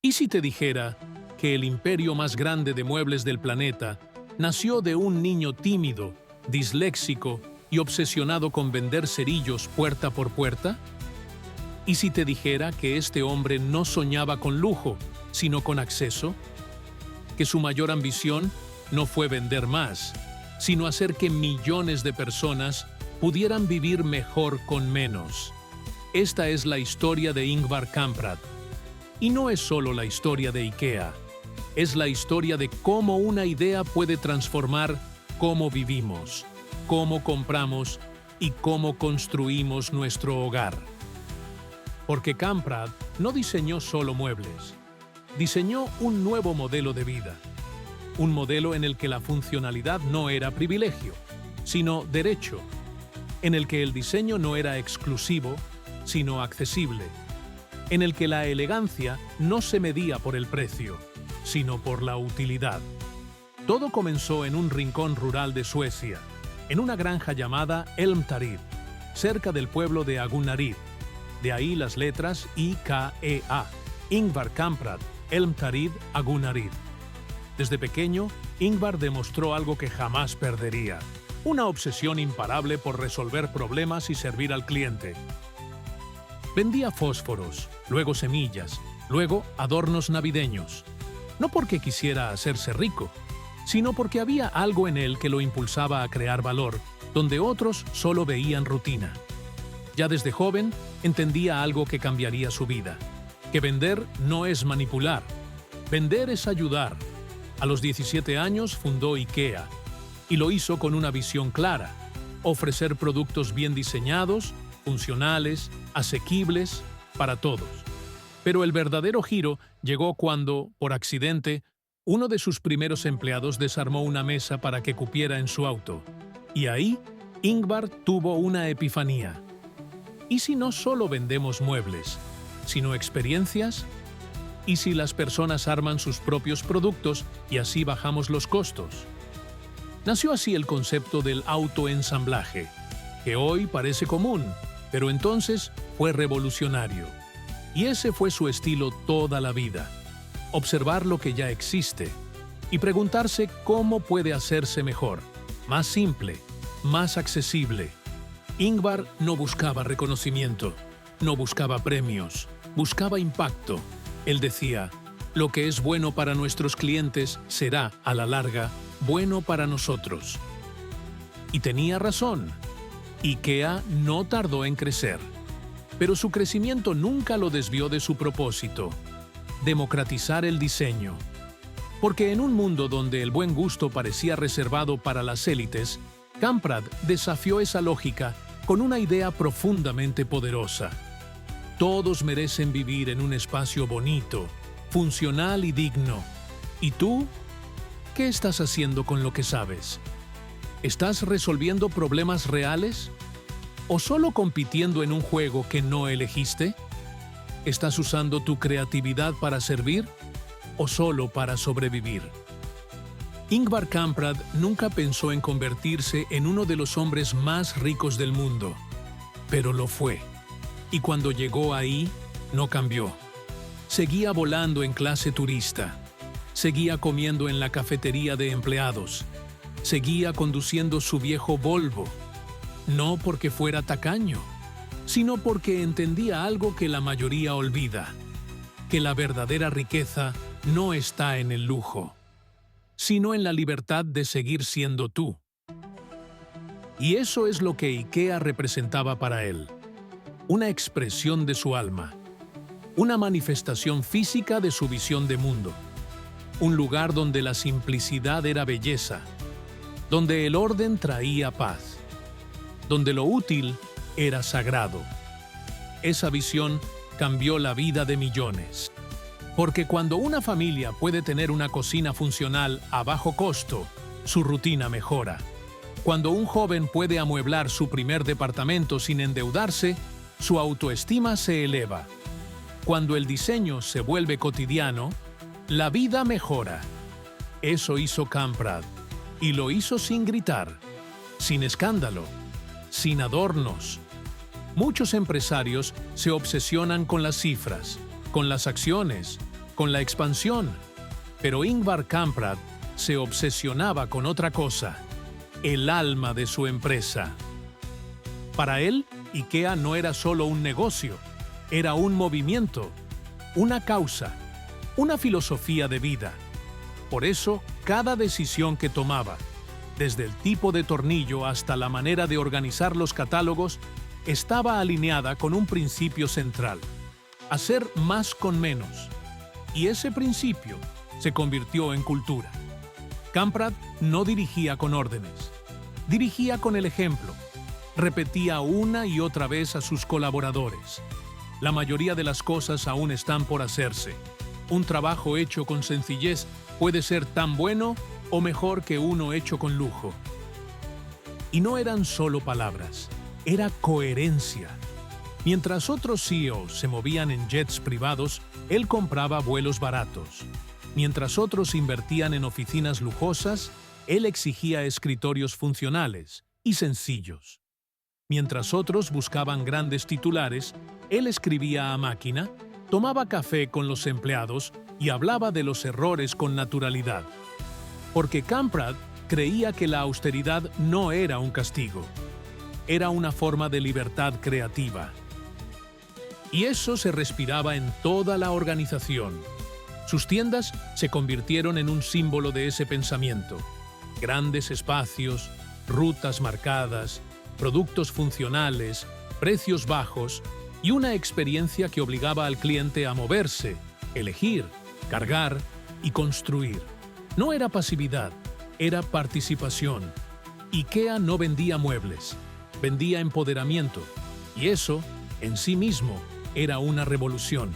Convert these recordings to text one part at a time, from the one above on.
¿Y si te dijera que el imperio más grande de muebles del planeta nació de un niño tímido, disléxico y obsesionado con vender cerillos puerta por puerta? ¿Y si te dijera que este hombre no soñaba con lujo, sino con acceso? Que su mayor ambición no fue vender más, sino hacer que millones de personas pudieran vivir mejor con menos. Esta es la historia de Ingvar Kamprad. Y no es solo la historia de IKEA, es la historia de cómo una idea puede transformar cómo vivimos, cómo compramos y cómo construimos nuestro hogar. Porque Kamprad no diseñó solo muebles, diseñó un nuevo modelo de vida. Un modelo en el que la funcionalidad no era privilegio, sino derecho. En el que el diseño no era exclusivo, sino accesible. En el que la elegancia no se medía por el precio, sino por la utilidad. Todo comenzó en un rincón rural de Suecia, en una granja llamada Elmtarid, cerca del pueblo de Agunnaryd. De ahí las letras IKEA, Ingvar Kamprad, Elmtarid, Agunnaryd. Desde pequeño, Ingvar demostró algo que jamás perdería: una obsesión imparable por resolver problemas y servir al cliente. Vendía fósforos, luego semillas, luego adornos navideños. No porque quisiera hacerse rico, sino porque había algo en él que lo impulsaba a crear valor, donde otros solo veían rutina. Ya desde joven, entendía algo que cambiaría su vida: que vender no es manipular, vender es ayudar. A los 17 años fundó IKEA, y lo hizo con una visión clara: ofrecer productos bien diseñados, funcionales, asequibles, para todos. Pero el verdadero giro llegó cuando, por accidente, uno de sus primeros empleados desarmó una mesa para que cupiera en su auto. Y ahí, Ingvar tuvo una epifanía. ¿Y si no solo vendemos muebles, sino experiencias? ¿Y si las personas arman sus propios productos y así bajamos los costos? Nació así el concepto del autoensamblaje, que hoy parece común, pero entonces fue revolucionario. Y ese fue su estilo toda la vida: observar lo que ya existe y preguntarse cómo puede hacerse mejor, más simple, más accesible. Ingvar no buscaba reconocimiento, no buscaba premios, buscaba impacto. Él decía: lo que es bueno para nuestros clientes será, a la larga, bueno para nosotros. Y tenía razón. IKEA no tardó en crecer, pero su crecimiento nunca lo desvió de su propósito: democratizar el diseño. Porque en un mundo donde el buen gusto parecía reservado para las élites, Kamprad desafió esa lógica con una idea profundamente poderosa: todos merecen vivir en un espacio bonito, funcional y digno. ¿Y tú? ¿Qué estás haciendo con lo que sabes? ¿Estás resolviendo problemas reales? ¿O solo compitiendo en un juego que no elegiste? ¿Estás usando tu creatividad para servir o solo para sobrevivir? Ingvar Kamprad nunca pensó en convertirse en uno de los hombres más ricos del mundo, pero lo fue. Y cuando llegó ahí, no cambió. Seguía volando en clase turista, seguía comiendo en la cafetería de empleados, seguía conduciendo su viejo Volvo, no porque fuera tacaño, sino porque entendía algo que la mayoría olvida: que la verdadera riqueza no está en el lujo, sino en la libertad de seguir siendo tú. Y eso es lo que IKEA representaba para él: una expresión de su alma, una manifestación física de su visión de mundo, un lugar donde la simplicidad era belleza, donde el orden traía paz, donde lo útil era sagrado. Esa visión cambió la vida de millones. Porque cuando una familia puede tener una cocina funcional a bajo costo, su rutina mejora. Cuando un joven puede amueblar su primer departamento sin endeudarse, su autoestima se eleva. Cuando el diseño se vuelve cotidiano, la vida mejora. Eso hizo Kamprad, y lo hizo sin gritar, sin escándalo, sin adornos. Muchos empresarios se obsesionan con las cifras, con las acciones, con la expansión. Pero Ingvar Kamprad se obsesionaba con otra cosa, el alma de su empresa. Para él, IKEA no era solo un negocio, era un movimiento, una causa, una filosofía de vida. Por eso, cada decisión que tomaba, desde el tipo de tornillo hasta la manera de organizar los catálogos, estaba alineada con un principio central: hacer más con menos. Y ese principio se convirtió en cultura. Kamprad no dirigía con órdenes, dirigía con el ejemplo. Repetía una y otra vez a sus colaboradores: la mayoría de las cosas aún están por hacerse. Un trabajo hecho con sencillez puede ser tan bueno o mejor que uno hecho con lujo. Y no eran solo palabras, era coherencia. Mientras otros CEOs se movían en jets privados, él compraba vuelos baratos. Mientras otros invertían en oficinas lujosas, él exigía escritorios funcionales y sencillos. Mientras otros buscaban grandes titulares, él escribía a máquina, tomaba café con los empleados y hablaba de los errores con naturalidad. Porque Kamprad creía que la austeridad no era un castigo, era una forma de libertad creativa. Y eso se respiraba en toda la organización. Sus tiendas se convirtieron en un símbolo de ese pensamiento. Grandes espacios, rutas marcadas, productos funcionales, precios bajos y una experiencia que obligaba al cliente a moverse, elegir, cargar y construir. No era pasividad, era participación. IKEA no vendía muebles, vendía empoderamiento, y eso, en sí mismo, era una revolución.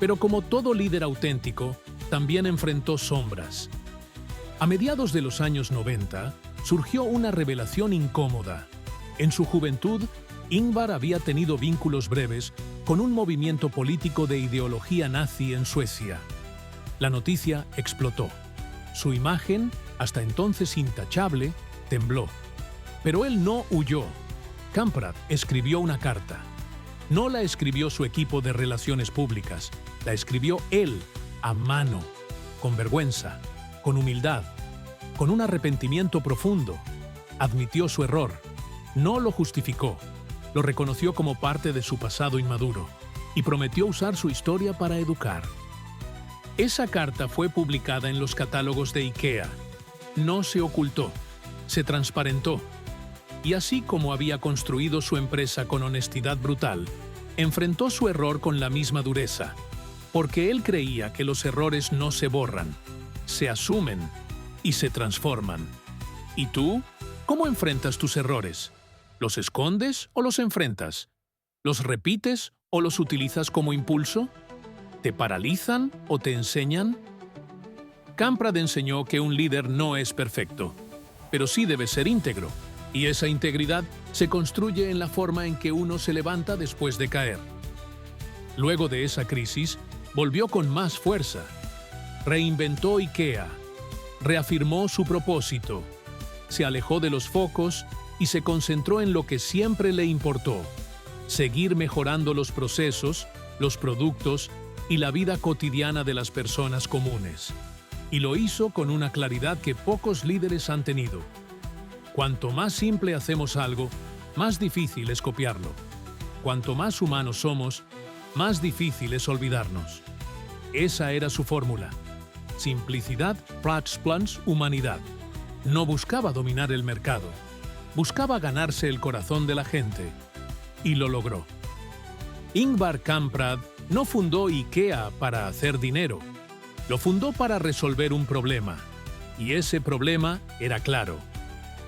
Pero como todo líder auténtico, también enfrentó sombras. A mediados de los años 90, surgió una revelación incómoda. En su juventud, Ingvar había tenido vínculos breves con un movimiento político de ideología nazi en Suecia. La noticia explotó. Su imagen, hasta entonces intachable, tembló. Pero él no huyó. Kamprad escribió una carta. No la escribió su equipo de relaciones públicas, la escribió él, a mano, con vergüenza, con humildad, con un arrepentimiento profundo. Admitió su error, no lo justificó, lo reconoció como parte de su pasado inmaduro y prometió usar su historia para educar. Esa carta fue publicada en los catálogos de IKEA. No se ocultó, se transparentó. Y así como había construido su empresa con honestidad brutal, enfrentó su error con la misma dureza, porque él creía que los errores no se borran, se asumen y se transforman. ¿Y tú? ¿Cómo enfrentas tus errores? ¿Los escondes o los enfrentas? ¿Los repites o los utilizas como impulso? ¿Te paralizan o te enseñan? Kamprad enseñó que un líder no es perfecto, pero sí debe ser íntegro. Y esa integridad se construye en la forma en que uno se levanta después de caer. Luego de esa crisis, volvió con más fuerza. Reinventó IKEA, reafirmó su propósito, se alejó de los focos y se concentró en lo que siempre le importó: seguir mejorando los procesos, los productos y la vida cotidiana de las personas comunes. Y lo hizo con una claridad que pocos líderes han tenido. Cuanto más simple hacemos algo, más difícil es copiarlo. Cuanto más humanos somos, más difícil es olvidarnos. Esa era su fórmula. Simplicidad plus humanidad. No buscaba dominar el mercado, buscaba ganarse el corazón de la gente. Y lo logró. Ingvar Kamprad no fundó IKEA para hacer dinero. Lo fundó para resolver un problema. Y ese problema era claro.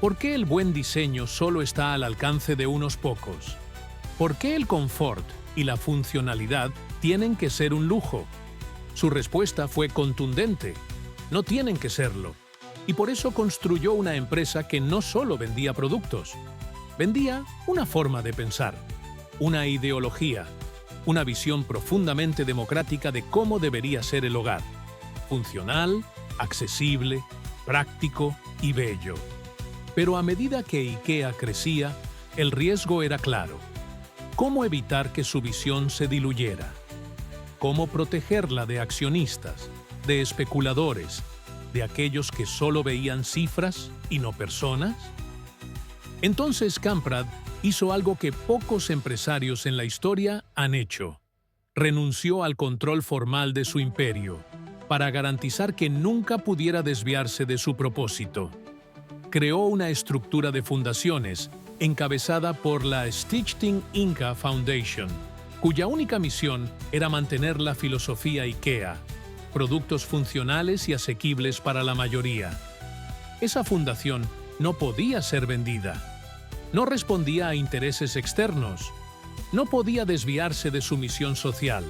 ¿Por qué el buen diseño solo está al alcance de unos pocos? ¿Por qué el confort y la funcionalidad tienen que ser un lujo? Su respuesta fue contundente: no tienen que serlo. Y por eso construyó una empresa que no solo vendía productos, vendía una forma de pensar, una ideología, una visión profundamente democrática de cómo debería ser el hogar: funcional, accesible, práctico y bello. Pero a medida que IKEA crecía, el riesgo era claro. ¿Cómo evitar que su visión se diluyera? cómo protegerla de accionistas, de especuladores, de aquellos que solo veían cifras y no personas. Entonces Kamprad hizo algo que pocos empresarios en la historia han hecho. Renunció al control formal de su imperio para garantizar que nunca pudiera desviarse de su propósito. Creó una estructura de fundaciones encabezada por la Stichting Inca Foundation, cuya única misión era mantener la filosofía IKEA, productos funcionales y asequibles para la mayoría. Esa fundación no podía ser vendida. No respondía a intereses externos. No podía desviarse de su misión social.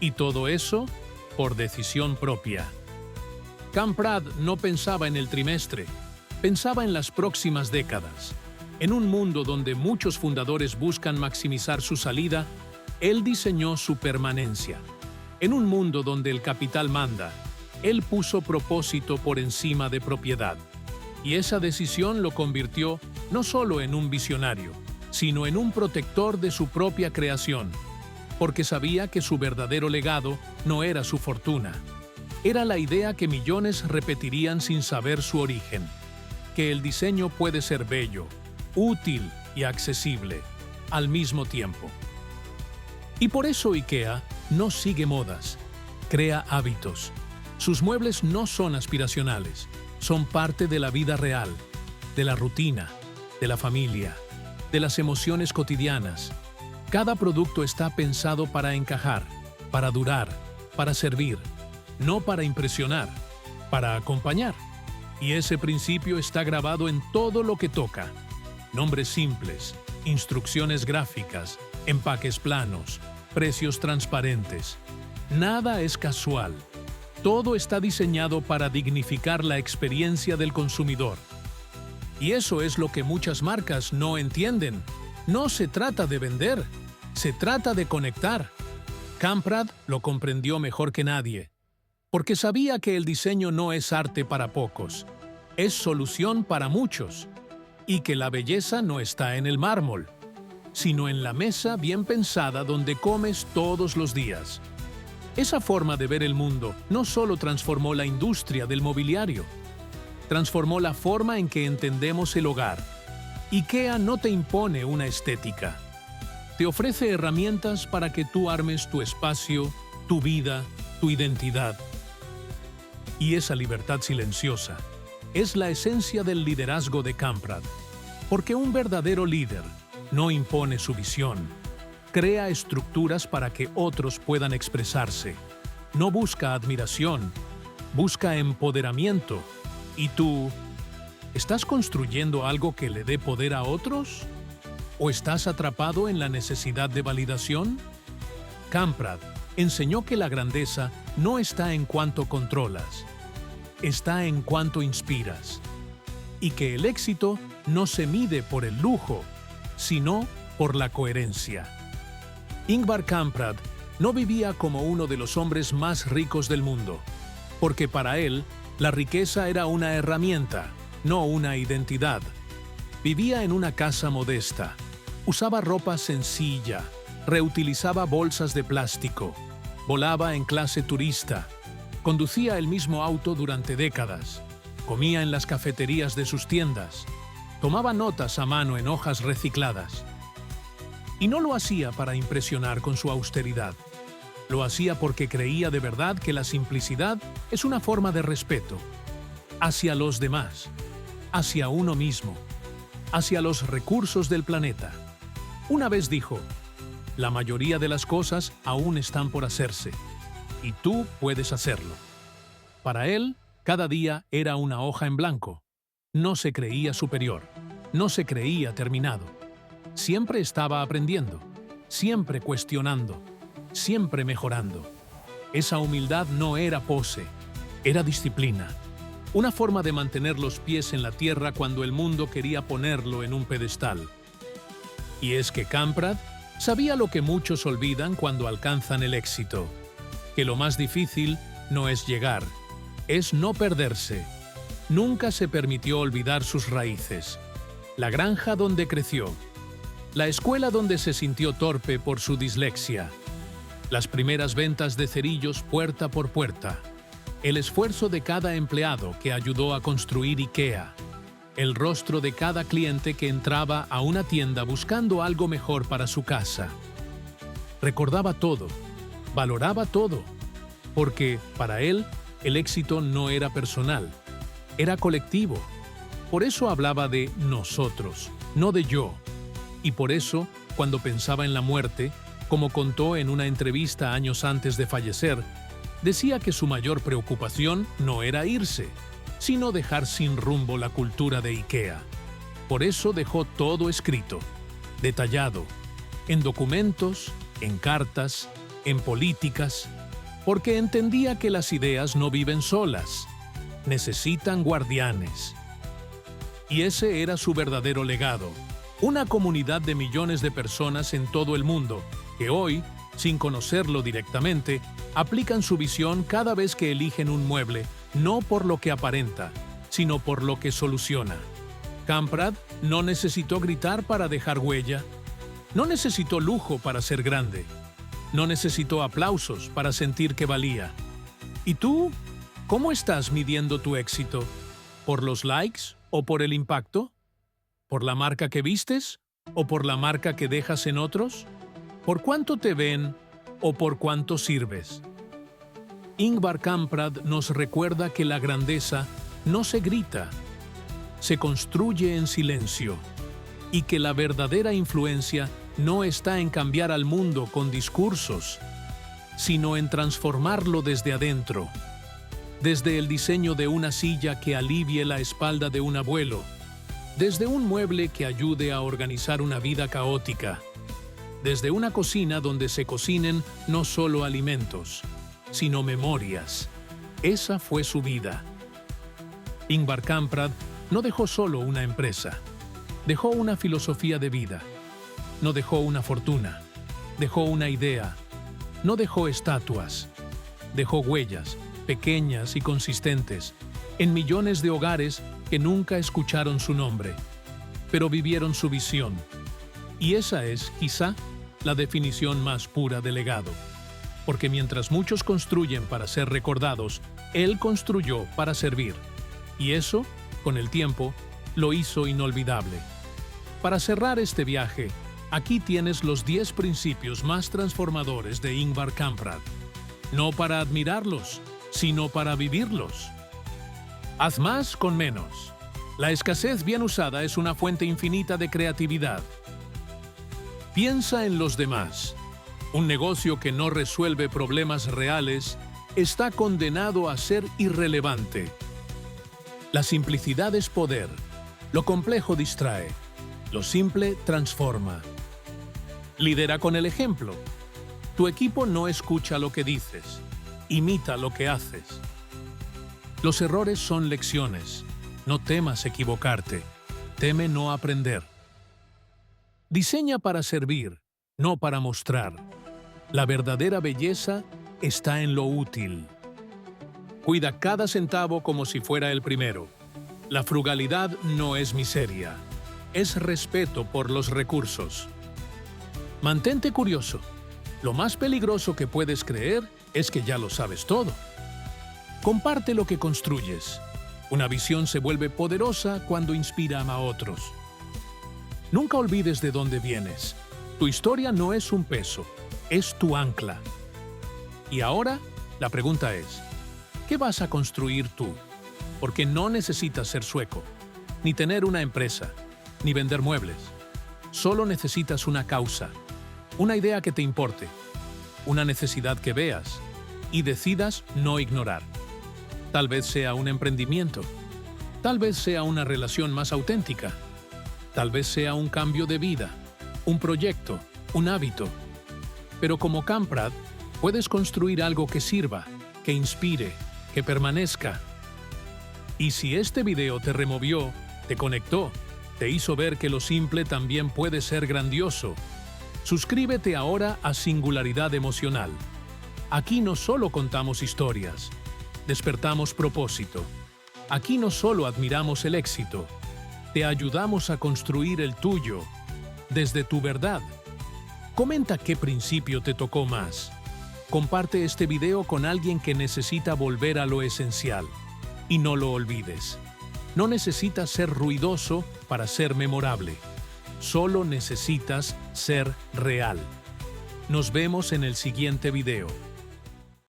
Y todo eso por decisión propia. Kamprad no pensaba en el trimestre, pensaba en las próximas décadas. En un mundo donde muchos fundadores buscan maximizar su salida, él diseñó su permanencia. En un mundo donde el capital manda, él puso propósito por encima de propiedad. Y esa decisión lo convirtió no solo en un visionario, sino en un protector de su propia creación, porque sabía que su verdadero legado no era su fortuna. Era la idea que millones repetirían sin saber su origen, que el diseño puede ser bello, útil y accesible al mismo tiempo. Y por eso IKEA no sigue modas, crea hábitos. Sus muebles no son aspiracionales, son parte de la vida real, de la rutina, de la familia, de las emociones cotidianas. Cada producto está pensado para encajar, para durar, para servir, no para impresionar, para acompañar. Y ese principio está grabado en todo lo que toca. Nombres simples, instrucciones gráficas, empaques planos, precios transparentes. Nada es casual. Todo está diseñado para dignificar la experiencia del consumidor. Y eso es lo que muchas marcas no entienden. No se trata de vender, se trata de conectar. Kamprad lo comprendió mejor que nadie, porque sabía que el diseño no es arte para pocos, es solución para muchos, y que la belleza no está en el mármol, sino en la mesa bien pensada donde comes todos los días. Esa forma de ver el mundo no solo transformó la industria del mobiliario, transformó la forma en que entendemos el hogar. IKEA no te impone una estética. Te ofrece herramientas para que tú armes tu espacio, tu vida, tu identidad. Y esa libertad silenciosa es la esencia del liderazgo de Kamprad, porque un verdadero líder no impone su visión, crea estructuras para que otros puedan expresarse, no busca admiración, busca empoderamiento. ¿Y tú, estás construyendo algo que le dé poder a otros? ¿O estás atrapado en la necesidad de validación? Kamprad enseñó que la grandeza no está en cuánto controlas, está en cuánto inspiras, y que el éxito no se mide por el lujo, sino por la coherencia. Ingvar Kamprad no vivía como uno de los hombres más ricos del mundo, porque para él la riqueza era una herramienta, no una identidad. Vivía en una casa modesta, usaba ropa sencilla, reutilizaba bolsas de plástico, volaba en clase turista, conducía el mismo auto durante décadas, comía en las cafeterías de sus tiendas, tomaba notas a mano en hojas recicladas. Y no lo hacía para impresionar con su austeridad. Lo hacía porque creía de verdad que la simplicidad es una forma de respeto hacia los demás, hacia uno mismo, hacia los recursos del planeta. Una vez dijo, la mayoría de las cosas aún están por hacerse, y tú puedes hacerlo. Para él, cada día era una hoja en blanco. No se creía superior, no se creía terminado. Siempre estaba aprendiendo, siempre cuestionando, siempre mejorando. Esa humildad no era pose, era disciplina. Una forma de mantener los pies en la tierra cuando el mundo quería ponerlo en un pedestal. Y es que Kamprad sabía lo que muchos olvidan cuando alcanzan el éxito, que lo más difícil no es llegar, es no perderse. Nunca se permitió olvidar sus raíces, la granja donde creció, la escuela donde se sintió torpe por su dislexia, Las primeras ventas de cerillos puerta por puerta. El esfuerzo de cada empleado que ayudó a construir IKEA. El rostro de cada cliente que entraba a una tienda buscando algo mejor para su casa. Recordaba todo, valoraba todo, porque para él el éxito no era personal, era colectivo. Por eso hablaba de nosotros, no de yo. Y por eso, cuando pensaba en la muerte, como contó en una entrevista años antes de fallecer, decía que su mayor preocupación no era irse, sino dejar sin rumbo la cultura de IKEA. Por eso dejó todo escrito, detallado, en documentos, en cartas, en políticas, porque entendía que las ideas no viven solas, necesitan guardianes. Y ese era su verdadero legado, una comunidad de millones de personas en todo el mundo, que hoy, sin conocerlo directamente, aplican su visión cada vez que eligen un mueble, no por lo que aparenta, sino por lo que soluciona. Kamprad no necesitó gritar para dejar huella, no necesitó lujo para ser grande, no necesitó aplausos para sentir que valía. ¿Y tú? ¿Cómo estás midiendo tu éxito? ¿Por los likes o por el impacto? ¿Por la marca que vistes o por la marca que dejas en otros? ¿Por cuánto te ven o por cuánto sirves? Ingvar Kamprad nos recuerda que la grandeza no se grita, se construye en silencio, y que la verdadera influencia no está en cambiar al mundo con discursos, sino en transformarlo desde adentro, desde el diseño de una silla que alivie la espalda de un abuelo, desde un mueble que ayude a organizar una vida caótica, desde una cocina donde se cocinen no solo alimentos, sino memorias. Esa fue su vida. Ingvar Kamprad no dejó solo una empresa, dejó una filosofía de vida. No dejó una fortuna, dejó una idea, no dejó estatuas, dejó huellas, pequeñas y consistentes, en millones de hogares que nunca escucharon su nombre, pero vivieron su visión. Y esa es, quizá, la definición más pura de legado. Porque mientras muchos construyen para ser recordados, él construyó para servir. Y eso, con el tiempo, lo hizo inolvidable. Para cerrar este viaje, aquí tienes los 10 principios más transformadores de Ingvar Kamprad. No para admirarlos, sino para vivirlos. Haz más con menos. La escasez bien usada es una fuente infinita de creatividad. Piensa en los demás. Un negocio que no resuelve problemas reales está condenado a ser irrelevante. La simplicidad es poder. Lo complejo distrae. Lo simple transforma. Lidera con el ejemplo. Tu equipo no escucha lo que dices, imita lo que haces. Los errores son lecciones. No temas equivocarte. Teme no aprender. Diseña para servir, no para mostrar. La verdadera belleza está en lo útil. Cuida cada centavo como si fuera el primero. La frugalidad no es miseria, es respeto por los recursos. Mantente curioso. Lo más peligroso que puedes creer es que ya lo sabes todo. Comparte lo que construyes. Una visión se vuelve poderosa cuando inspira a otros. Nunca olvides de dónde vienes. Tu historia no es un peso, es tu ancla. Y ahora, la pregunta es, ¿qué vas a construir tú? Porque no necesitas ser sueco, ni tener una empresa, ni vender muebles. Solo necesitas una causa, una idea que te importe, una necesidad que veas y decidas no ignorar. Tal vez sea un emprendimiento, tal vez sea una relación más auténtica, tal vez sea un cambio de vida, un proyecto, un hábito. Pero como Kamprad, puedes construir algo que sirva, que inspire, que permanezca. Y si este video te removió, te conectó, te hizo ver que lo simple también puede ser grandioso, suscríbete ahora a Singularidad Emocional. Aquí no solo contamos historias, despertamos propósito. Aquí no solo admiramos el éxito, te ayudamos a construir el tuyo, desde tu verdad. Comenta qué principio te tocó más. Comparte este video con alguien que necesita volver a lo esencial. Y no lo olvides. No necesitas ser ruidoso para ser memorable. Solo necesitas ser real. Nos vemos en el siguiente video.